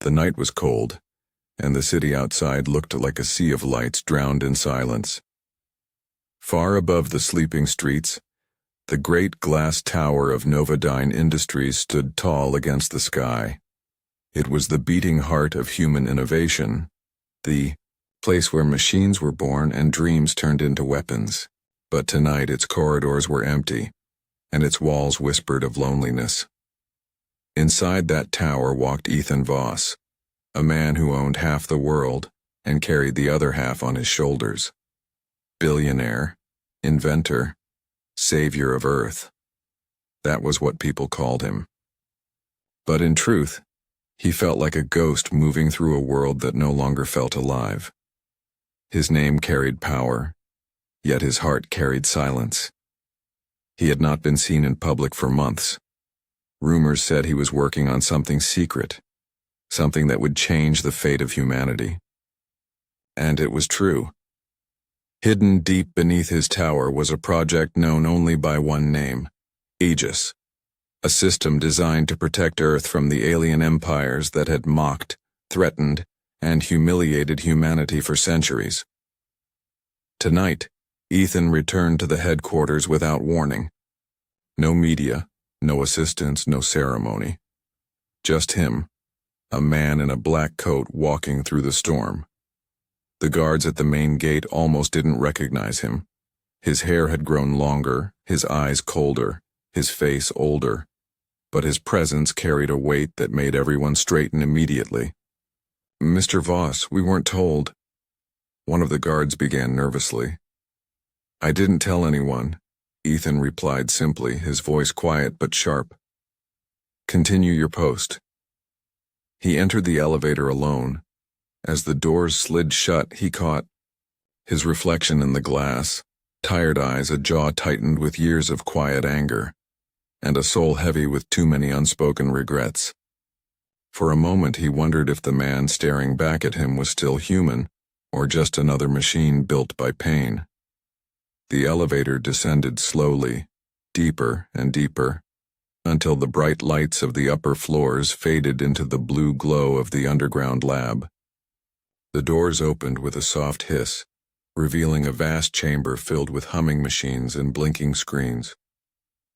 The night was cold, and the city outside looked like a sea of lights drowned in silence. Far above the sleeping streets, the great glass tower of Novodyne Industries stood tall against the sky. It was the beating heart of human innovation, the place where machines were born and dreams turned into weapons. But tonight its corridors were empty, and its walls whispered of loneliness. Inside that tower walked Ethan Voss, a man who owned half the world and carried the other half on his shoulders. Billionaire, inventor, savior of Earth. That was what people called him. But in truth, he felt like a ghost moving through a world that no longer felt alive. His name carried power, yet his heart carried silence. He had not been seen in public for months. Rumors said he was working on something secret, something that would change the fate of humanity. And it was true. Hidden deep beneath his tower was a project known only by one name, Aegis, a system designed to protect Earth from the alien empires that had mocked, threatened, and humiliated humanity for centuries. Tonight, Ethan returned to the headquarters without warning. No media, no assistants, no ceremony. Just him, a man in a black coat walking through the storm. The guards at the main gate almost didn't recognize him. His hair had grown longer, his eyes colder, his face older, but his presence carried a weight that made everyone straighten immediately. "Mr. Voss, we weren't told." One of the guards began nervously. "I didn't tell anyone," Ethan replied simply, his voice quiet but sharp. "Continue your post." He entered the elevator alone. As the doors slid shut, he caught his reflection in the glass, tired eyes, a jaw tightened with years of quiet anger, and a soul heavy with too many unspoken regrets. For a moment he wondered if the man staring back at him was still human, or just another machine built by pain. The elevator descended slowly, deeper and deeper, until the bright lights of the upper floors faded into the blue glow of the underground lab. The doors opened with a soft hiss, revealing a vast chamber filled with humming machines and blinking screens.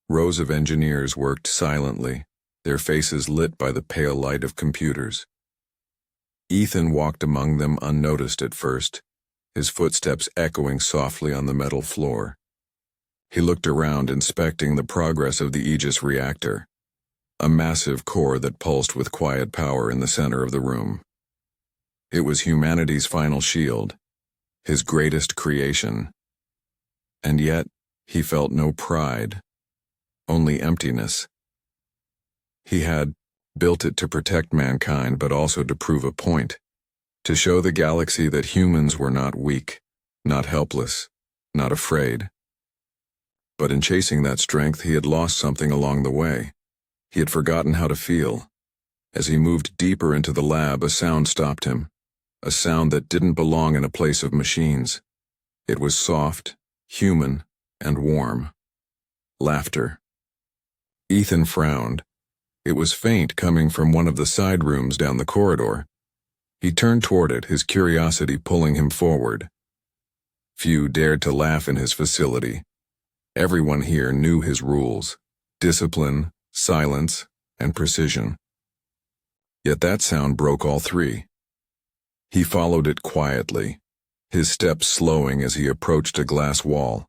Rows of engineers worked silently, their faces lit by the pale light of computers. Ethan walked among them unnoticed at first, his footsteps echoing softly on the metal floor. He looked around, inspecting the progress of the Aegis reactor, a massive core that pulsed with quiet power in the center of the room. It was humanity's final shield, his greatest creation. And yet, he felt no pride, only emptiness. He had built it to protect mankind, but also to prove a point, to show the galaxy that humans were not weak, not helpless, not afraid. But in chasing that strength, he had lost something along the way. He had forgotten how to feel. As he moved deeper into the lab, a sound stopped him, a sound that didn't belong in a place of machines. It was soft, human, and warm. Laughter. Ethan frowned. It was faint, coming from one of the side rooms down the corridor. He turned toward it, his curiosity pulling him forward. Few dared to laugh in his facility. Everyone here knew his rules: discipline, silence, and precision. Yet that sound broke all three. He followed it quietly, his steps slowing as he approached a glass wall.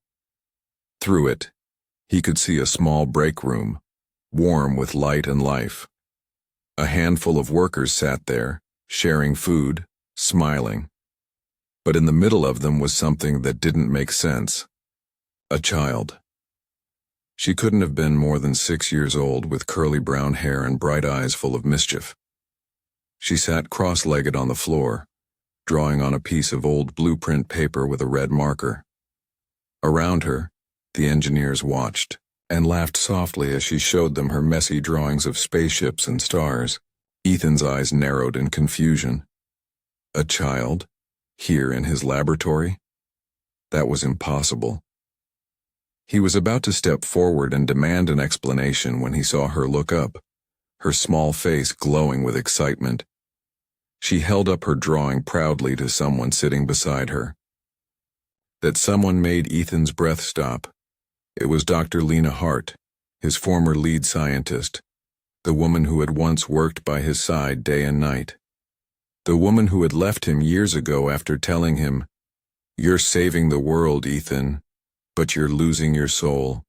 Through it, he could see a small break room, warm with light and life. A handful of workers sat there, sharing food, smiling. But in the middle of them was something that didn't make sense. A child. She couldn't have been more than 6 years old, with curly brown hair and bright eyes full of mischief. She sat cross-legged on the floor, drawing on a piece of old blueprint paper with a red marker. Around her, the engineers watched and laughed softly as she showed them her messy drawings of spaceships and stars. Ethan's eyes narrowed in confusion. A child? Here in his laboratory? That was impossible. He was about to step forward and demand an explanation when he saw her look up, her small face glowing with excitement. She held up her drawing proudly to someone sitting beside her. That someone made Ethan's breath stop. It was Dr. Lena Hart, his former lead scientist, the woman who had once worked by his side day and night. The woman who had left him years ago after telling him, "You're saving the world, Ethan, but you're losing your soul."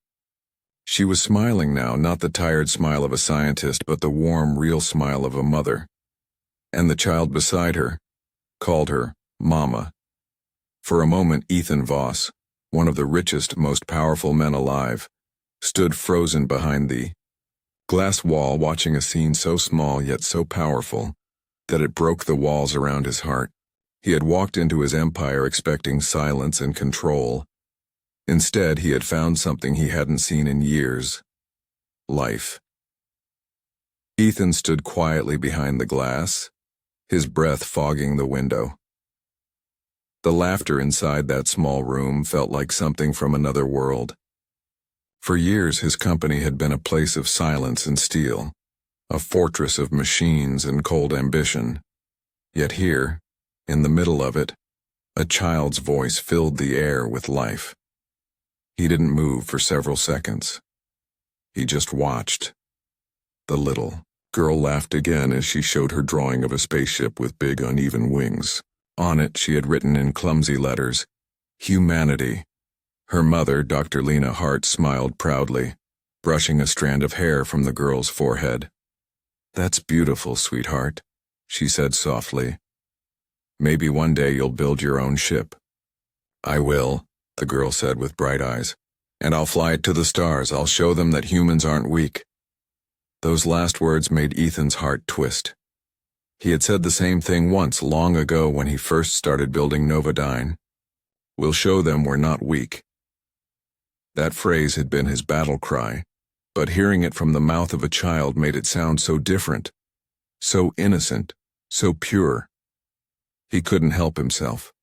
She was smiling now, not the tired smile of a scientist, but the warm, real smile of a mother. And the child beside her called her Mama. For a moment, Ethan Voss, one of the richest, most powerful men alive, stood frozen behind the glass wall, watching a scene so small yet so powerful that it broke the walls around his heart. He had walked into his empire expecting silence and control. Instead, he had found something he hadn't seen in years: life. Ethan stood quietly behind the glass, his breath fogging the window. The laughter inside that small room felt like something from another world. For years, his company had been a place of silence and steel, a fortress of machines and cold ambition. Yet here, in the middle of it, a child's voice filled the air with life. He didn't move for several seconds. He just watched. The little girl laughed again as she showed her drawing of a spaceship with big uneven wings. On it, she had written in clumsy letters, "Humanity." Her mother, Dr. Lena Hart, smiled proudly, brushing a strand of hair from the girl's forehead. "That's beautiful, sweetheart," she said softly. "Maybe one day you'll build your own ship." "I will," the girl said with bright eyes. "And I'll fly it to the stars. I'll show them that humans aren't weak." Those last words made Ethan's heart twist. He had said the same thing once, long ago, when he first started building Novodyne. "We'll show them we're not weak." That phrase had been his battle cry, but hearing it from the mouth of a child made it sound so different, so innocent, so pure. He couldn't help himself.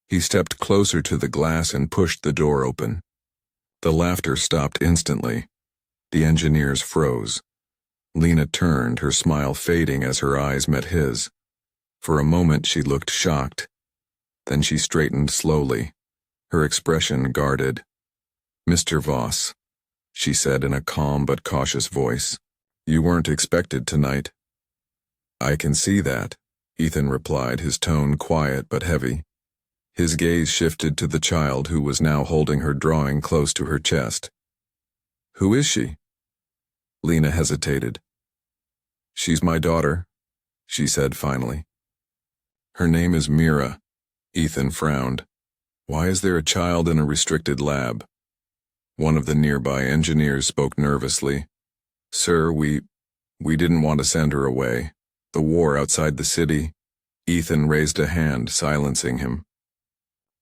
He stepped closer to the glass and pushed the door open. The laughter stopped instantly. The engineers froze. Lena turned, her smile fading as her eyes met his. For a moment she looked shocked. Then she straightened slowly, her expression guarded. "Mr. Voss," she said in a calm but cautious voice, "you weren't expected tonight." "I can see that," Ethan replied, his tone quiet but heavy. His gaze shifted to the child who was now holding her drawing close to her chest. "Who is she?" Lena hesitated. "She's my daughter," she said finally. "Her name is Mira." Ethan frowned. "Why is there a child in a restricted lab?" One of the nearby engineers spoke nervously. "Sir, we didn't want to send her away. The war outside the city." Ethan raised a hand, silencing him.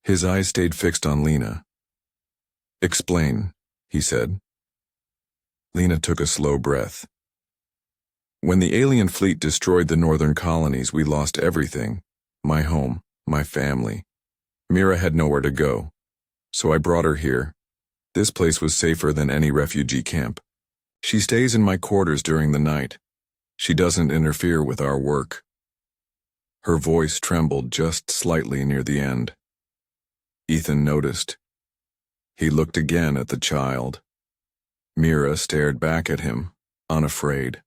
His eyes stayed fixed on Lena. "Explain," he said. Lena took a slow breath. "When the alien fleet destroyed the northern colonies, we lost everything. My home, my family. Mira had nowhere to go, so I brought her here. This place was safer than any refugee camp. She stays in my quarters during the night. She doesn't interfere with our work." Her voice trembled just slightly near the end. Ethan noticed. He looked again at the child. Mira stared back at him, unafraid.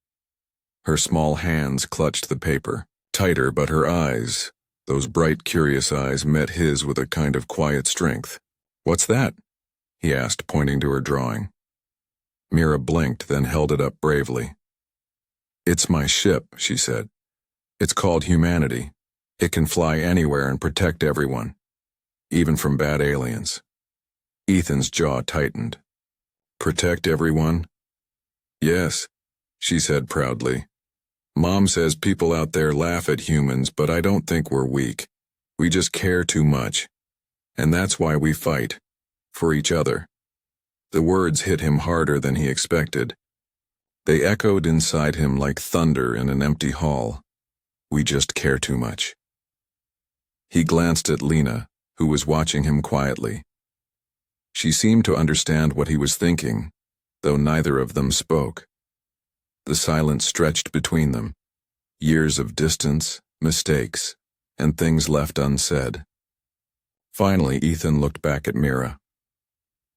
Her small hands clutched the paper, tighter, but her eyes, those bright, curious eyes, met his with a kind of quiet strength. "What's that?" he asked, pointing to her drawing. Mira blinked, then held it up bravely. "It's my ship," she said. "It's called Humanity. It can fly anywhere and protect everyone, even from bad aliens." Ethan's jaw tightened. "Protect everyone?" "Yes," she said proudly. "Mom says people out there laugh at humans, but I don't think we're weak. We just care too much. And that's why we fight. For each other." The words hit him harder than he expected. They echoed inside him like thunder in an empty hall. We just care too much. He glanced at Lena, who was watching him quietly. She seemed to understand what he was thinking, though neither of them spoke. The silence stretched between them, Years of distance, mistakes, and things left unsaid. Finally, Ethan looked back at Mira.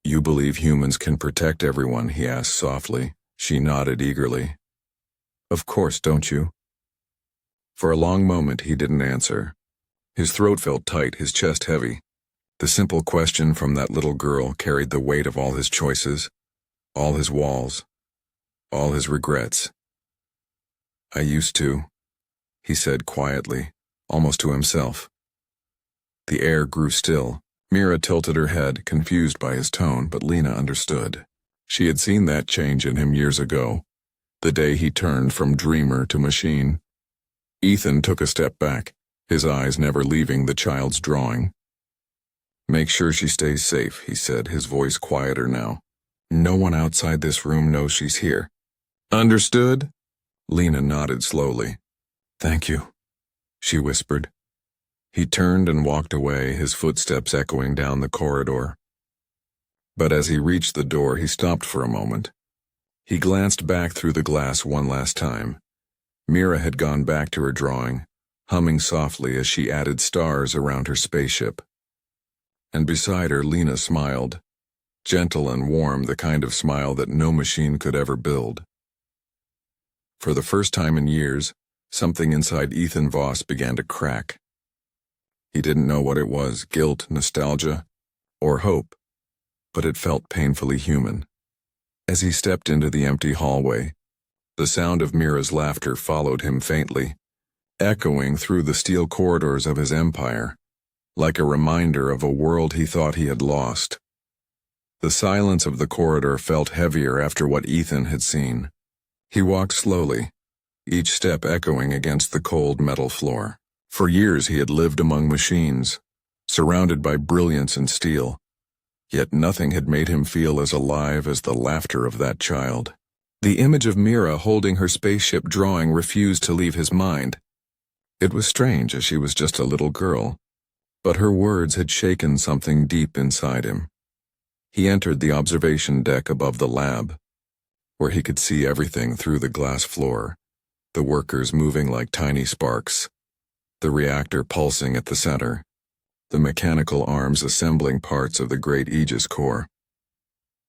"You believe humans can protect everyone?" he asked softly. She nodded eagerly. "Of course, don't you?" For a long moment he didn't answer. His throat felt tight, his chest heavy. The simple question from that little girl carried the weight of all his choices, all his walls, all his regrets. "I used to," he said quietly, almost to himself. The air grew still. Mira tilted her head, confused by his tone, but Lena understood. She had seen that change in him years ago, the day he turned from dreamer to machine. Ethan took a step back, his eyes never leaving the child's drawing. "Make sure she stays safe," he said, his voice quieter now. "No one outside this room knows she's here." "Understood?" Lena nodded slowly. "Thank you," she whispered. He turned and walked away, his footsteps echoing down the corridor. But as he reached the door, he stopped for a moment. He glanced back through the glass one last time. Mira had gone back to her drawing, humming softly as she added stars around her spaceship. And beside her, Lena smiled, gentle and warm, the kind of smile that no machine could ever build. For the first time in years, something inside Ethan Voss began to crack. He didn't know what it was, guilt, nostalgia, or hope, but it felt painfully human. As he stepped into the empty hallway, the sound of Mira's laughter followed him faintly, echoing through the steel corridors of his empire, like a reminder of a world he thought he had lost. The silence of the corridor felt heavier after what Ethan had seen. He walked slowly, each step echoing against the cold metal floor. For years he had lived among machines, surrounded by brilliance and steel, yet nothing had made him feel as alive as the laughter of that child. The image of Mira holding her spaceship drawing refused to leave his mind. It was strange, as she was just a little girl, but her words had shaken something deep inside him. He entered the observation deck above the lab, where he could see everything through the glass floor, the workers moving like tiny sparks, the reactor pulsing at the center, the mechanical arms assembling parts of the great Aegis core.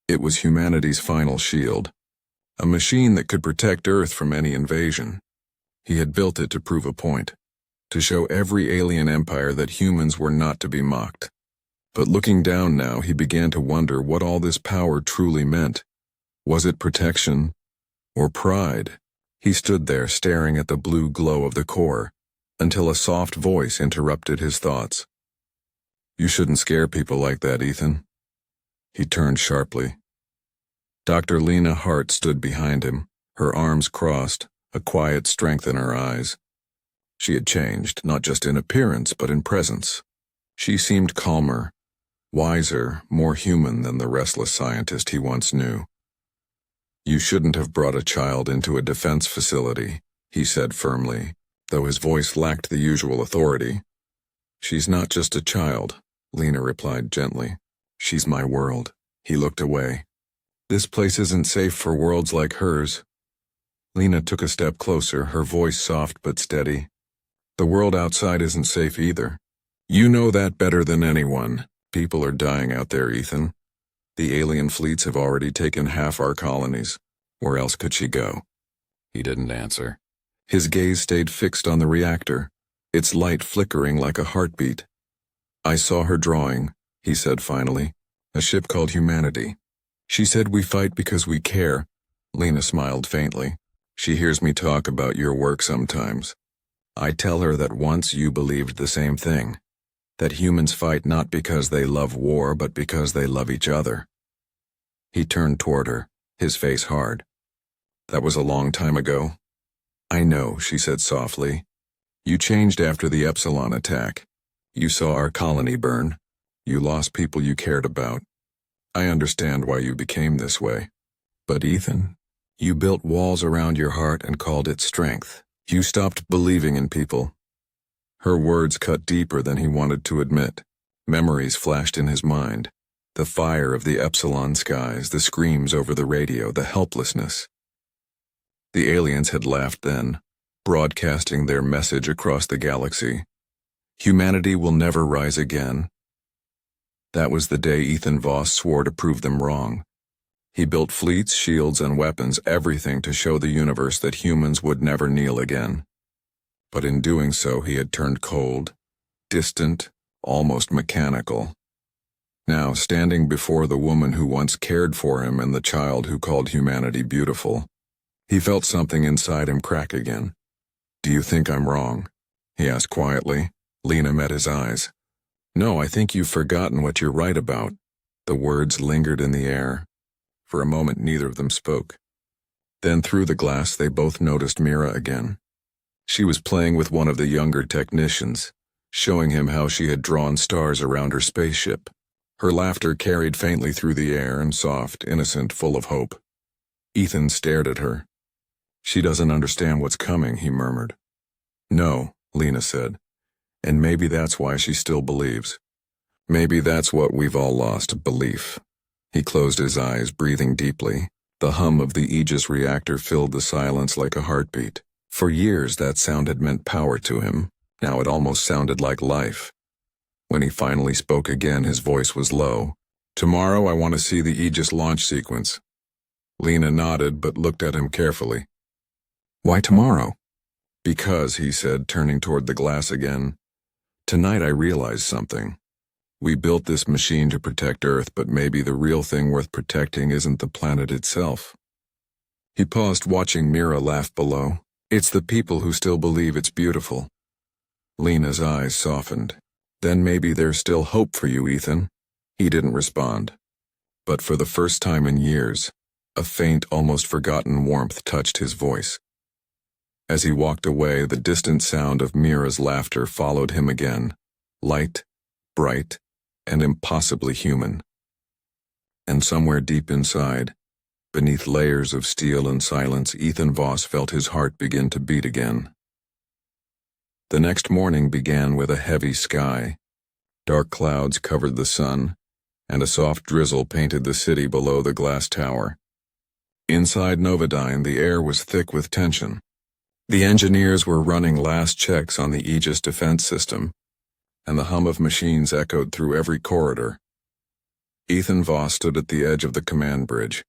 It was humanity's final shield, a machine that could protect Earth from any invasion. He had built it to prove a point, to show every alien empire that humans were not to be mocked. But looking down now, he began to wonder what all this power truly meant. Was it protection or pride? He stood there staring at the blue glow of the core, until a soft voice interrupted his thoughts. "You shouldn't scare people like that, Ethan." He turned sharply. Dr. Lena Hart stood behind him, her arms crossed, a quiet strength in her eyes. She had changed, not just in appearance, but in presence. She seemed calmer, wiser, more human than the restless scientist he once knew. "You shouldn't have brought a child into a defense facility," he said firmly, though his voice lacked the usual authority. "She's not just a child," Lena replied gently. "She's my world." He looked away. "This place isn't safe for worlds like hers." Lena took a step closer, her voice soft but steady. "The world outside isn't safe either. You know that better than anyone. People are dying out there, Ethan. The alien fleets have already taken half our colonies. Where else could she go?" He didn't answer. His gaze stayed fixed on the reactor, its light flickering like a heartbeat. "I saw her drawing," he said finally. "A ship called Humanity. She said we fight because we care." Lena smiled faintly. "She hears me talk about your work sometimes. I tell her that once you believed the same thing, that humans fight not because they love war but because they love each other." He turned toward her, his face hard. "That was a long time ago." "I know," she said softly. "You changed after the Epsilon attack. You saw our colony burn. You lost people you cared about. I understand why you became this way. But Ethan, you built walls around your heart and called it strength. You stopped believing in people." Her words cut deeper than he wanted to admit. Memories flashed in his mind. The fire of the Epsilon skies, the screams over the radio, the helplessness. The aliens had laughed then, broadcasting their message across the galaxy. Humanity will never rise again. That was the day Ethan Voss swore to prove them wrong. He built fleets, shields, and weapons, everything to show the universe that humans would never kneel again. But in doing so, he had turned cold, distant, almost mechanical. Now, standing before the woman who once cared for him and the child who called humanity beautiful, he felt something inside him crack again. "Do you think I'm wrong?" he asked quietly. Lena met his eyes. "No, I think you've forgotten what you're right about." The words lingered in the air. For a moment, neither of them spoke. Then through the glass, they both noticed Mira again. She was playing with one of the younger technicians, showing him how she had drawn stars around her spaceship. Her laughter carried faintly through the air and soft, innocent, full of hope. Ethan stared at her. "She doesn't understand what's coming," he murmured. "No," Lena said, "and maybe that's why she still believes. Maybe that's what we've all lost, belief." He closed his eyes, breathing deeply. The hum of the Aegis reactor filled the silence like a heartbeat. For years that sound had meant power to him. Now it almost sounded like life. When he finally spoke again, his voice was low. "Tomorrow I want to see the Aegis launch sequence." Lena nodded but looked at him carefully. "Why tomorrow?" "Because," he said, turning toward the glass again, "tonight I realized something. We built this machine to protect Earth, but maybe the real thing worth protecting isn't the planet itself." He paused, watching Mira laugh below. "It's the people who still believe it's beautiful." Lena's eyes softened. "Then maybe there's still hope for you, Ethan." He didn't respond. But for the first time in years, a faint, almost forgotten warmth touched his voice. As he walked away, the distant sound of Mira's laughter followed him again, light, bright, and impossibly human. And somewhere deep inside, beneath layers of steel and silence, Ethan Voss felt his heart begin to beat again. The next morning began with a heavy sky. Dark clouds covered the sun, and a soft drizzle painted the city below the glass tower. Inside Novodyne, the air was thick with tension. The engineers were running last checks on the Aegis defense system, and the hum of machines echoed through every corridor. Ethan Voss stood at the edge of the command bridge,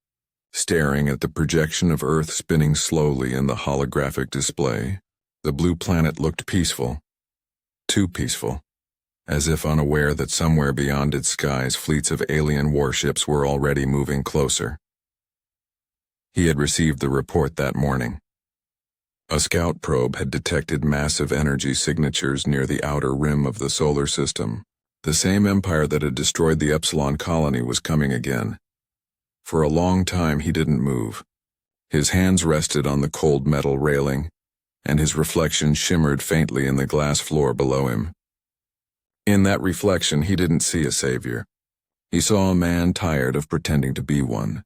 staring at the projection of Earth spinning slowly in the holographic display. The blue planet looked peaceful, too peaceful, as if unaware that somewhere beyond its skies fleets of alien warships were already moving closer. He had received the report that morning. A scout probe had detected massive energy signatures near the outer rim of the solar system. The same empire that had destroyed the Epsilon colony was coming again. For a long time he didn't move. His hands rested on the cold metal railing, and his reflection shimmered faintly in the glass floor below him. In that reflection, he didn't see a savior. He saw a man tired of pretending to be one.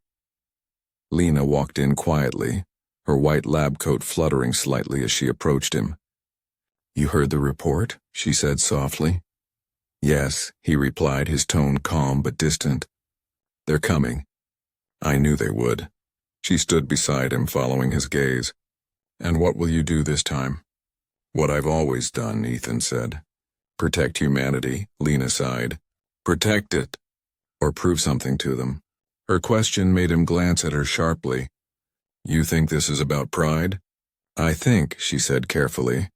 Lena walked in quietly, her white lab coat fluttering slightly as she approached him. "You heard the report?" she said softly. "Yes," he replied, his tone calm but distant. "They're coming." "I knew they would." She stood beside him, following his gaze. "And what will you do this time?" "What I've always done," Ethan said. "Protect humanity," Lena sighed. "Protect it, or prove something to them." Her question made him glance at her sharply. "You think this is about pride?" "I think," she said carefully,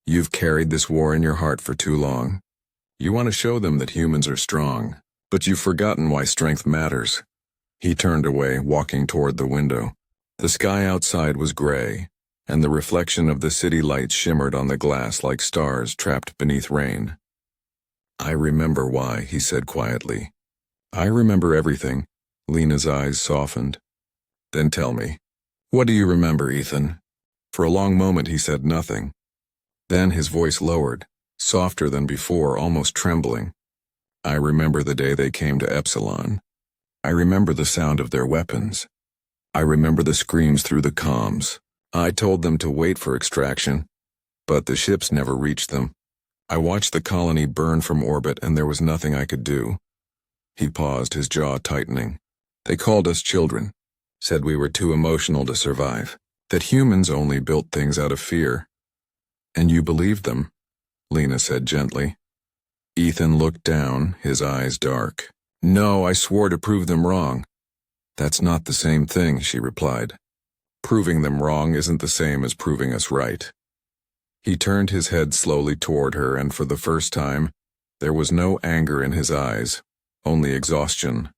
"you've carried this war in your heart for too long. You want to show them that humans are strong, but you've forgotten why strength matters." He turned away, walking toward the window. The sky outside was gray, and the reflection of the city lights shimmered on the glass like stars trapped beneath rain. "I remember why," he said quietly. "I remember everything." Lena's eyes softened. "Then tell me. What do you remember, Ethan?" For a long moment he said nothing. Then his voice lowered, softer than before, almost trembling. "I remember the day they came to Epsilon. I remember the sound of their weapons. I remember the screams through the comms. I told them to wait for extraction, but the ships never reached them. I watched the colony burn from orbit, and there was nothing I could do." He paused, his jaw tightening. "They called us children, said we were too emotional to survive, that humans only built things out of fear. And you believed them, Lena said gently. Ethan looked down, his eyes dark. No, I swore to prove them wrong. That's not the same thing, she replied. Proving them wrong isn't the same as proving us right. He turned his head slowly toward her, and for the first time, there was no anger in his eyes, only exhaustion.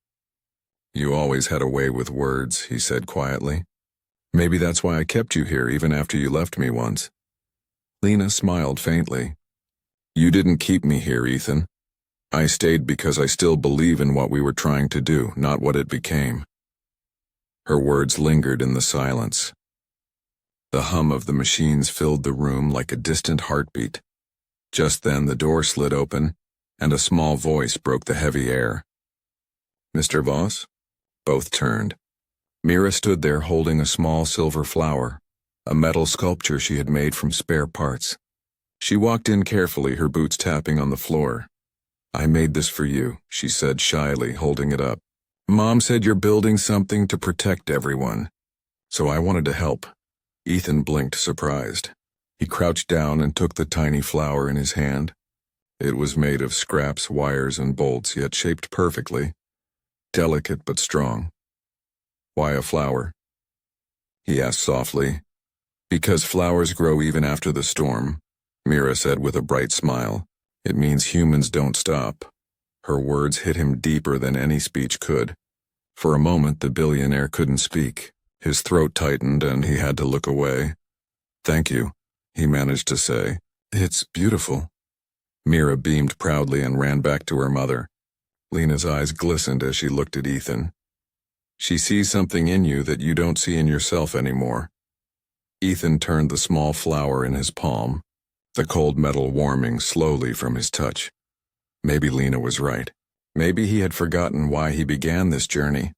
You always had a way with words, he said quietly. Maybe that's why I kept you here even after you left me once. Lena smiled faintly. You didn't keep me here, Ethan. I stayed because I still believe in what we were trying to do, not what it became. Her words lingered in the silence. The hum of the machines filled the room like a distant heartbeat. Just then the door slid open, and a small voice broke the heavy air. Mr. Voss? Both turned. Mira stood there holding a small silver flower, a metal sculpture she had made from spare parts. She walked in carefully, her boots tapping on the floor. I made this for you, she said shyly, holding it up. Mom said you're building something to protect everyone. So I wanted to help. Ethan blinked, surprised. He crouched down and took the tiny flower in his hand. It was made of scraps, wires, and bolts, yet shaped perfectly. Delicate but strong. Why a flower? He asked softly. Because flowers grow even after the storm, Mira said with a bright smile. It means humans don't stop. Her words hit him deeper than any speech could. For a moment, the billionaire couldn't speak. His throat tightened and he had to look away. Thank you, he managed to say. It's beautiful. Mira beamed proudly and ran back to her mother. Lena's eyes glistened as she looked at Ethan. She sees something in you that you don't see in yourself anymore. Ethan turned the small flower in his palm, the cold metal warming slowly from his touch. Maybe Lena was right. Maybe he had forgotten why he began this journey.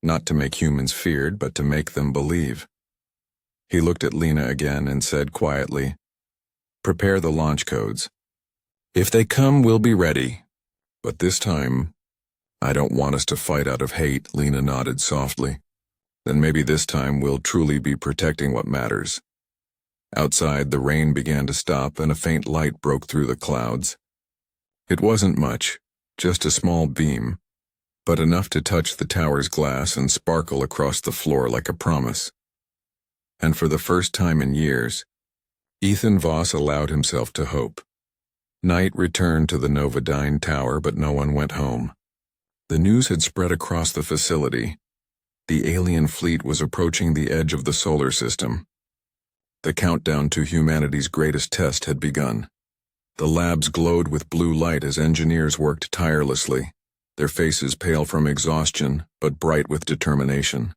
Not to make humans feared, but to make them believe. He looked at Lena again and said quietly, Prepare the launch codes. If they come, we'll be ready. But this time, I don't want us to fight out of hate, Lena nodded softly. Then maybe this time we'll truly be protecting what matters. Outside, the rain began to stop and a faint light broke through the clouds. It wasn't much, just a small beam, but enough to touch the tower's glass and sparkle across the floor like a promise. And for the first time in years, Ethan Voss allowed himself to hope. Night returned to the Novodyne Tower, but no one went home. The news had spread across the facility. The alien fleet was approaching the edge of the solar system. The countdown to humanity's greatest test had begun. The labs glowed with blue light as engineers worked tirelessly, their faces pale from exhaustion, but bright with determination.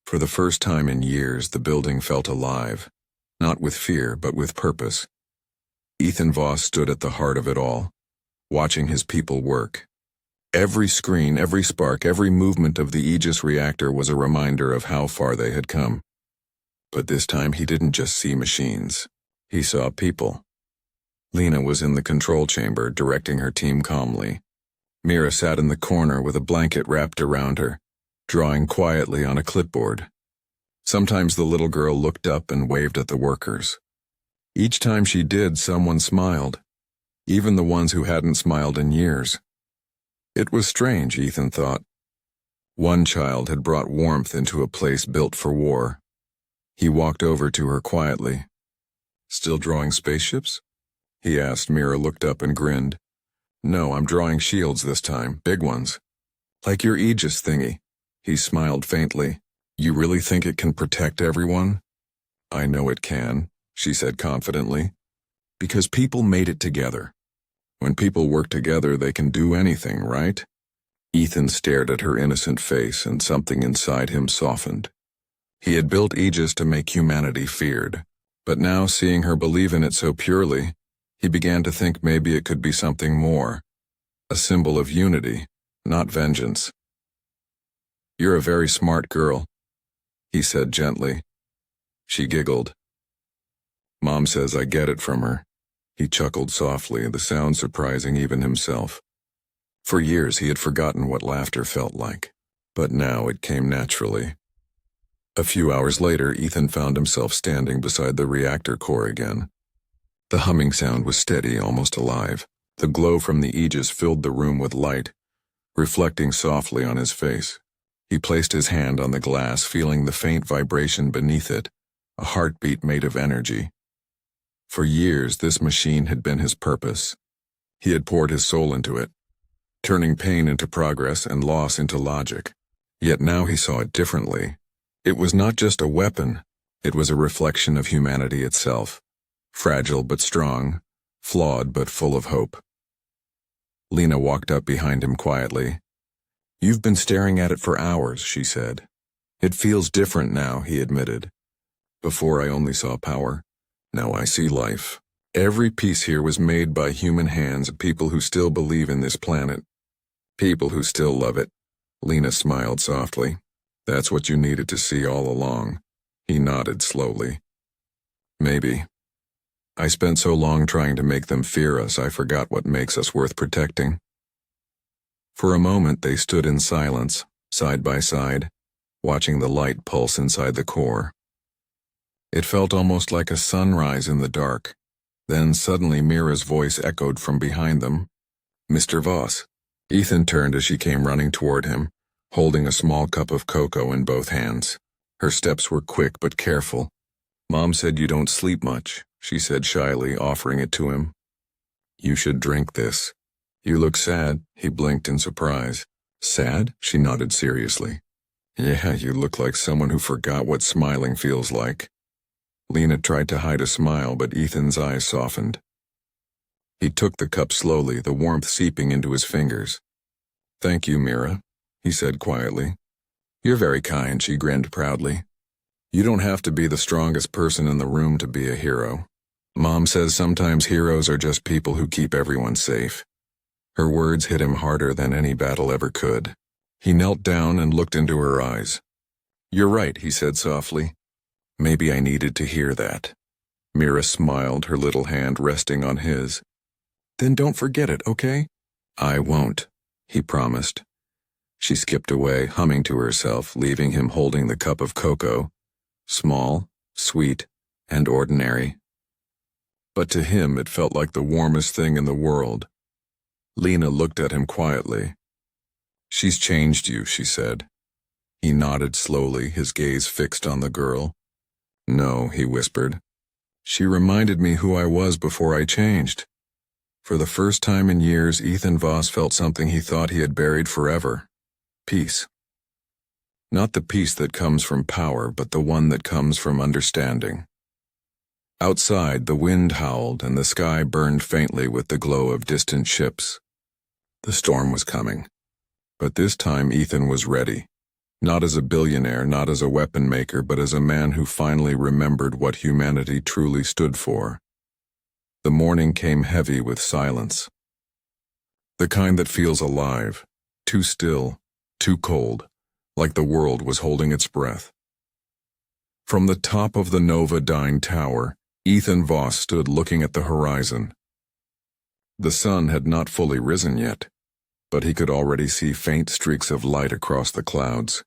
For the first time in years, the building felt alive, not with fear, but with purpose. Ethan Voss stood at the heart of it all, watching his people work. Every screen, every spark, every movement of the Aegis reactor was a reminder of how far they had come. But this time he didn't just see machines. He saw people. Lena was in the control chamber, directing her team calmly. Mira sat in the corner with a blanket wrapped around her, drawing quietly on a clipboard. Sometimes the little girl looked up and waved at the workers. Each time she did, someone smiled, even the ones who hadn't smiled in years. It was strange, Ethan thought. One child had brought warmth into a place built for war. He walked over to her quietly. Still drawing spaceships? He asked. Mira looked up and grinned. No, I'm drawing shields this time, big ones. Like your Aegis thingy. He smiled faintly. You really think it can protect everyone? I know it can, she said confidently. Because people made it together. When people work together, they can do anything, right? Ethan stared at her innocent face, and something inside him softened. He had built Aegis to make humanity feared, but now, seeing her believe in it so purely, he began to think maybe it could be something more, a symbol of unity, not vengeance. You're a very smart girl, he said gently. She giggled. Mom says I get it from her. He chuckled softly, the sound surprising even himself. For years he had forgotten what laughter felt like, but now it came naturally. A few hours later, Ethan found himself standing beside the reactor core again. The humming sound was steady, almost alive. The glow from the Aegis filled the room with light, reflecting softly on his face. He placed his hand on the glass, feeling the faint vibration beneath it, a heartbeat made of energy. For years, this machine had been his purpose. He had poured his soul into it, turning pain into progress and loss into logic. Yet now he saw it differently. It was not just a weapon, it was a reflection of humanity itself. Fragile but strong, flawed but full of hope. Lena walked up behind him quietly. "You've been staring at it for hours," she said. "It feels different now," he admitted. "Before I only saw power. Now I see life. Every piece here was made by human hands, people who still believe in this planet. People who still love it." Lena smiled softly. "That's what you needed to see all along." He nodded slowly. "Maybe. I spent so long trying to make them fear us, I forgot what makes us worth protecting." For a moment they stood in silence, side by side, watching the light pulse inside the core. It felt almost like a sunrise in the dark. Then suddenly Mira's voice echoed from behind them. "Mr. Voss." Ethan turned as she came running toward him, holding a small cup of cocoa in both hands. Her steps were quick but careful. "Mom said you don't sleep much," she said shyly, offering it to him. "You should drink this." "You look sad." He blinked in surprise. "Sad?" She nodded seriously. "Yeah, you look like someone who forgot what smiling feels like." Lena tried to hide a smile, but Ethan's eyes softened. He took the cup slowly, the warmth seeping into his fingers. "Thank you, Mira," he said quietly. "You're very kind," she grinned proudly. "You don't have to be the strongest person in the room to be a hero. Mom says sometimes heroes are just people who keep everyone safe." Her words hit him harder than any battle ever could. He knelt down and looked into her eyes. "You're right," he said softly. "Maybe I needed to hear that." Mira smiled, her little hand resting on his. "Then don't forget it, okay?" "I won't," he promised. She skipped away, humming to herself, leaving him holding the cup of cocoa. Small, sweet, and ordinary. But to him it felt like the warmest thing in the world. Lena looked at him quietly. "She's changed you," she said. He nodded slowly, his gaze fixed on the girl. "No," he whispered. "She reminded me who I was before I changed." For the first time in years, Ethan Voss felt something he thought he had buried forever. Peace. Not the peace that comes from power, but the one that comes from understanding. Outside, the wind howled and the sky burned faintly with the glow of distant ships. The storm was coming. But this time Ethan was ready. Not as a billionaire, not as a weapon maker, but as a man who finally remembered what humanity truly stood for. The morning came heavy with silence. The kind that feels alive, too still, too cold, like the world was holding its breath. From the top of the Novodyne Tower, Ethan Voss stood looking at the horizon. The sun had not fully risen yet, but he could already see faint streaks of light across the clouds.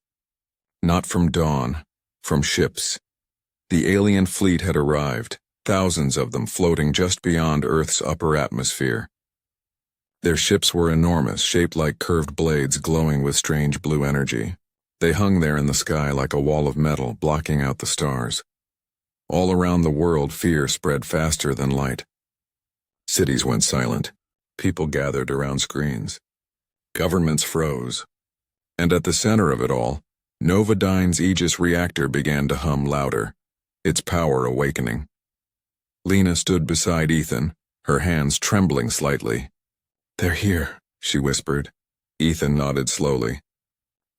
Not from dawn, from ships. The alien fleet had arrived, thousands of them floating just beyond Earth's upper atmosphere. Their ships were enormous, shaped like curved blades glowing with strange blue energy. They hung there in the sky like a wall of metal, blocking out the stars. All around the world, fear spread faster than light. Cities went silent. People gathered around screens. Governments froze. And at the center of it all, Novodyne's Aegis reactor began to hum louder, its power awakening. Lena stood beside Ethan, her hands trembling slightly. "They're here," she whispered. Ethan nodded slowly.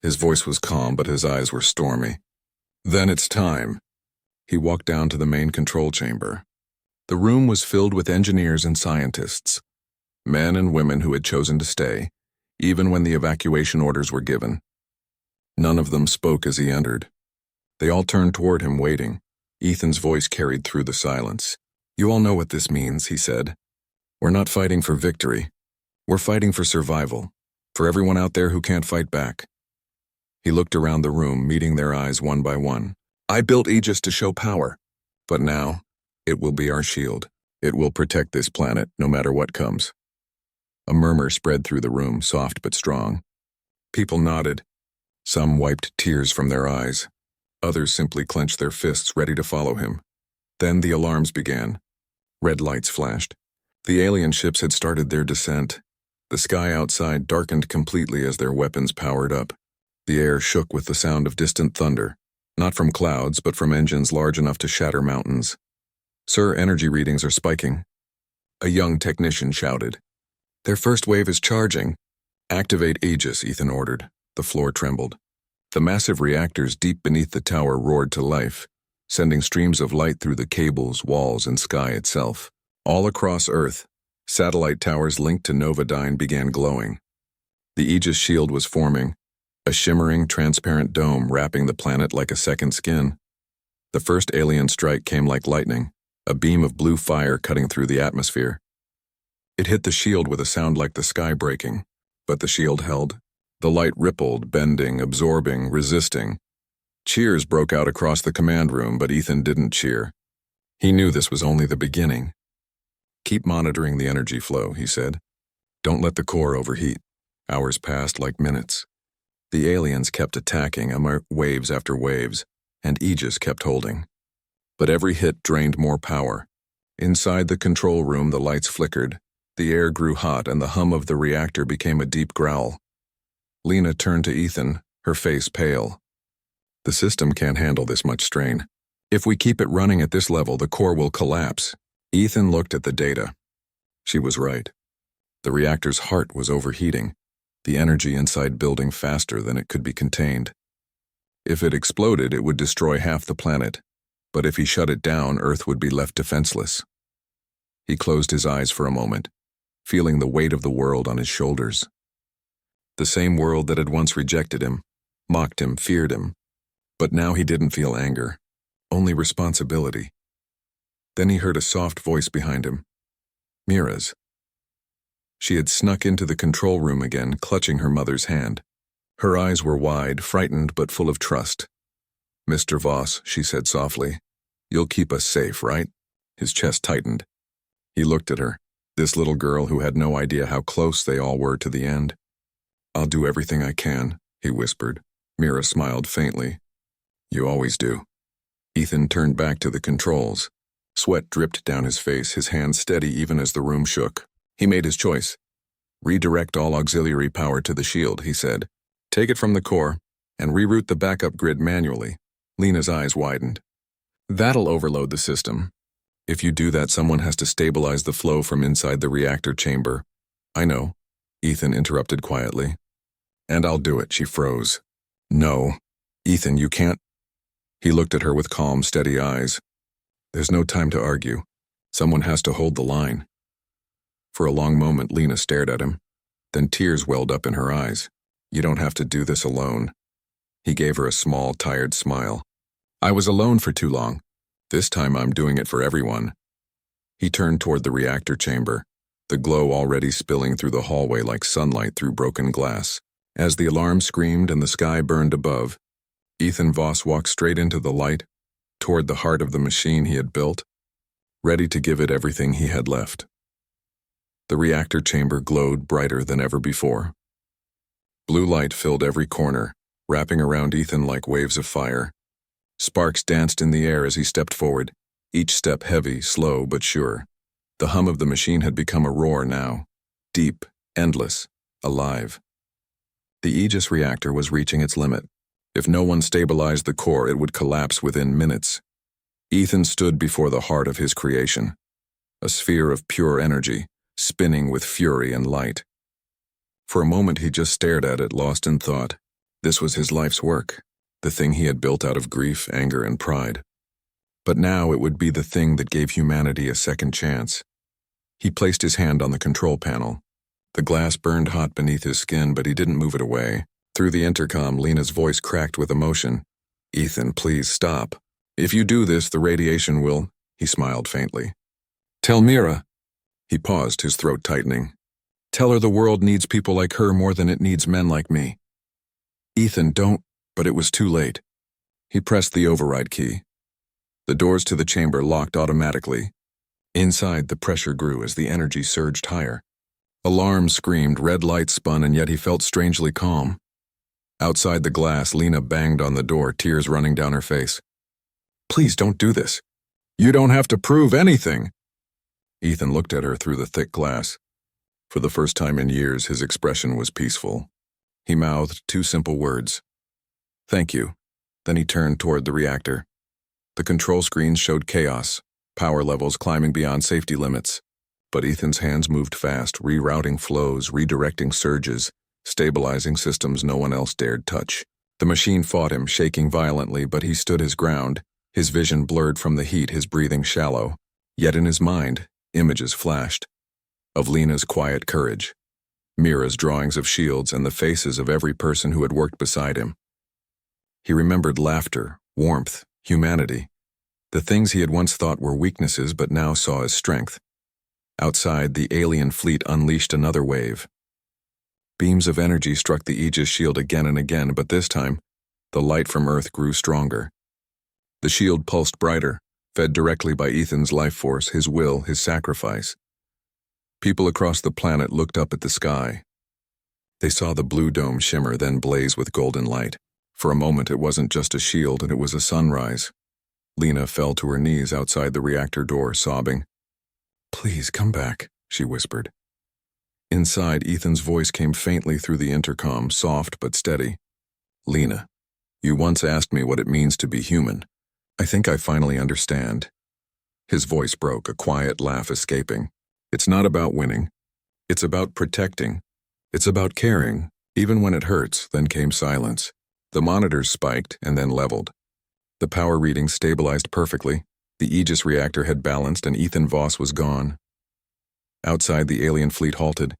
His voice was calm, but his eyes were stormy. "Then it's time." He walked down to the main control chamber. The room was filled with engineers and scientists, men and women who had chosen to stay, even when the evacuation orders were given. None of them spoke as he entered. They all turned toward him, waiting. Ethan's voice carried through the silence. "You all know what this means," he said. "We're not fighting for victory. We're fighting for survival, for everyone out there who can't fight back." He looked around the room, meeting their eyes one by one. "I built Aegis to show power, but now it will be our shield. It will protect this planet, no matter what comes. A murmur spread through the room, soft but strong. People nodded. Some wiped tears from their eyes. Others simply clenched their fists, ready to follow him. Then the alarms began. Red lights flashed. The alien ships had started their descent. The sky outside darkened completely as their weapons powered up. The air shook with the sound of distant thunder, not from clouds, but from engines large enough to shatter mountains. "Sir, energy readings are spiking." A young technician shouted. "Their first wave is charging." "Activate Aegis," Ethan ordered. The floor trembled. The massive reactors deep beneath the tower roared to life, sending streams of light through the cables, walls, and sky itself. All across Earth, satellite towers linked to Novodyne began glowing. The Aegis shield was forming, a shimmering, transparent dome wrapping the planet like a second skin. The first alien strike came like lightning, a beam of blue fire cutting through the atmosphere. It hit the shield with a sound like the sky breaking, but the shield held. The light rippled, bending, absorbing, resisting. Cheers broke out across the command room, but Ethan didn't cheer. He knew this was only the beginning. "Keep monitoring the energy flow," he said. "Don't let the core overheat." Hours passed like minutes. The aliens kept attacking, waves after waves, and Aegis kept holding. But every hit drained more power. Inside the control room, the lights flickered. The air grew hot, and the hum of the reactor became a deep growl. Lena turned to Ethan, her face pale. "The system can't handle this much strain. If we keep it running at this level, the core will collapse." Ethan looked at the data. She was right. The reactor's heart was overheating, the energy inside building faster than it could be contained. If it exploded, it would destroy half the planet, but if he shut it down, Earth would be left defenseless. He closed his eyes for a moment, feeling the weight of the world on his shoulders. The same world that had once rejected him, mocked him, feared him. But now he didn't feel anger, only responsibility. Then he heard a soft voice behind him. Mira's. She had snuck into the control room again, clutching her mother's hand. Her eyes were wide, frightened but full of trust. "Mr. Voss," she said softly, "you'll keep us safe, right?" His chest tightened. He looked at her, this little girl who had no idea how close they all were to the end. "I'll do everything I can," he whispered. Mira smiled faintly. "You always do." Ethan turned back to the controls. Sweat dripped down his face, his hands steady even as the room shook. He made his choice. "Redirect all auxiliary power to the shield," he said. "Take it from the core, and reroute the backup grid manually." Lena's eyes widened. "That'll overload the system. If you do that, someone has to stabilize the flow from inside the reactor chamber." "I know," Ethan interrupted quietly. "And I'll do it," she froze. "No. Ethan, you can't." He looked at her with calm, steady eyes. "There's no time to argue. Someone has to hold the line." For a long moment, Lena stared at him. Then tears welled up in her eyes. "You don't have to do this alone." He gave her a small, tired smile. "I was alone for too long. This time I'm doing it for everyone." He turned toward the reactor chamber, the glow already spilling through the hallway like sunlight through broken glass. As the alarm screamed and the sky burned above, Ethan Voss walked straight into the light, toward the heart of the machine he had built, ready to give it everything he had left. The reactor chamber glowed brighter than ever before. Blue light filled every corner, wrapping around Ethan like waves of fire. Sparks danced in the air as he stepped forward, each step heavy, slow, but sure. The hum of the machine had become a roar now, deep, endless, alive. The Aegis reactor was reaching its limit. If no one stabilized the core, it would collapse within minutes. Ethan stood before the heart of his creation, a sphere of pure energy, spinning with fury and light. For a moment he just stared at it, lost in thought. This was his life's work, the thing he had built out of grief, anger, and pride. But now it would be the thing that gave humanity a second chance. He placed his hand on the control panel. The glass burned hot beneath his skin, but he didn't move it away. Through the intercom, Lena's voice cracked with emotion. "Ethan, please stop. If you do this, the radiation will—" He smiled faintly. "Tell Mira." He paused, his throat tightening. "Tell her the world needs people like her more than it needs men like me." "Ethan, don't—" But it was too late. He pressed the override key. The doors to the chamber locked automatically. Inside, the pressure grew as the energy surged higher. Alarms screamed, red lights spun, and yet he felt strangely calm. Outside the glass, Lena banged on the door, tears running down her face. "Please don't do this. You don't have to prove anything." Ethan looked at her through the thick glass. For the first time in years, his expression was peaceful. He mouthed two simple words. "Thank you." Then he turned toward the reactor. The control screens showed chaos, power levels climbing beyond safety limits. But Ethan's hands moved fast, rerouting flows, redirecting surges, stabilizing systems no one else dared touch. The machine fought him, shaking violently, but he stood his ground, his vision blurred from the heat, his breathing shallow. Yet in his mind, images flashed. Of Lena's quiet courage, Mira's drawings of shields, and the faces of every person who had worked beside him. He remembered laughter, warmth, humanity, the things he had once thought were weaknesses but now saw as strength. Outside, the alien fleet unleashed another wave. Beams of energy struck the Aegis shield again and again, but this time, the light from Earth grew stronger. The shield pulsed brighter, fed directly by Ethan's life force, his will, his sacrifice. People across the planet looked up at the sky. They saw the blue dome shimmer, then blaze with golden light. For a moment, it wasn't just a shield, and it was a sunrise. Lena fell to her knees outside the reactor door, sobbing. "Please, come back," she whispered. Inside, Ethan's voice came faintly through the intercom, soft but steady. "Lena, you once asked me what it means to be human. I think I finally understand." His voice broke, a quiet laugh escaping. "It's not about winning. It's about protecting. It's about caring, even when it hurts." Then came silence. The monitors spiked and then leveled. The power readings stabilized perfectly. The Aegis reactor had balanced and Ethan Voss was gone. Outside, the alien fleet halted.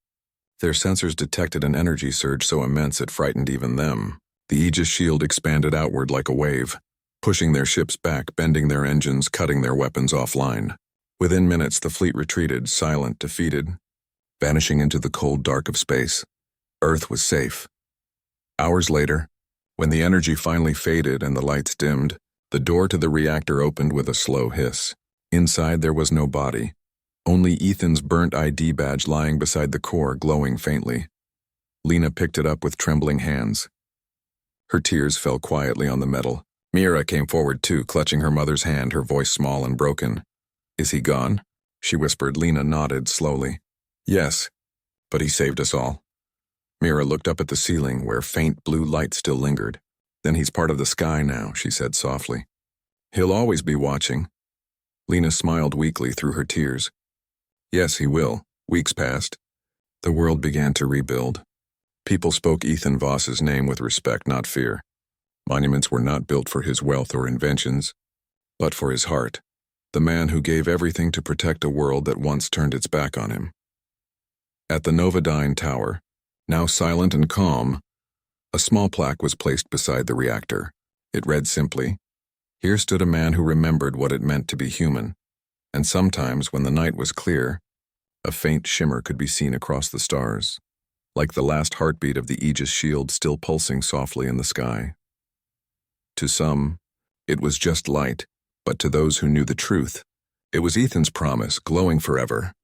Their sensors detected an energy surge so immense it frightened even them. The Aegis shield expanded outward like a wave, pushing their ships back, bending their engines, cutting their weapons offline. Within minutes, the fleet retreated, silent, defeated, vanishing into the cold dark of space. Earth was safe. Hours later, when the energy finally faded and the lights dimmed, the door to the reactor opened with a slow hiss. Inside, there was no body, only Ethan's burnt ID badge lying beside the core, glowing faintly. Lena picked it up with trembling hands. Her tears fell quietly on the metal. Mira came forward too, clutching her mother's hand, her voice small and broken. "Is he gone?" she whispered. Lena nodded slowly. "Yes, but he saved us all." Mira looked up at the ceiling, where faint blue light still lingered. "Then he's part of the sky now," she said softly. "He'll always be watching." Lena smiled weakly through her tears. "Yes, he will." Weeks passed. The world began to rebuild. People spoke Ethan Voss's name with respect, not fear. Monuments were not built for his wealth or inventions, but for his heart, the man who gave everything to protect a world that once turned its back on him. At the Novodyne Tower, now silent and calm, a small plaque was placed beside the reactor. It read simply, "Here stood a man who remembered what it meant to be human," and sometimes, when the night was clear, a faint shimmer could be seen across the stars, like the last heartbeat of the Aegis shield still pulsing softly in the sky. To some, it was just light, but to those who knew the truth, it was Ethan's promise, glowing forever.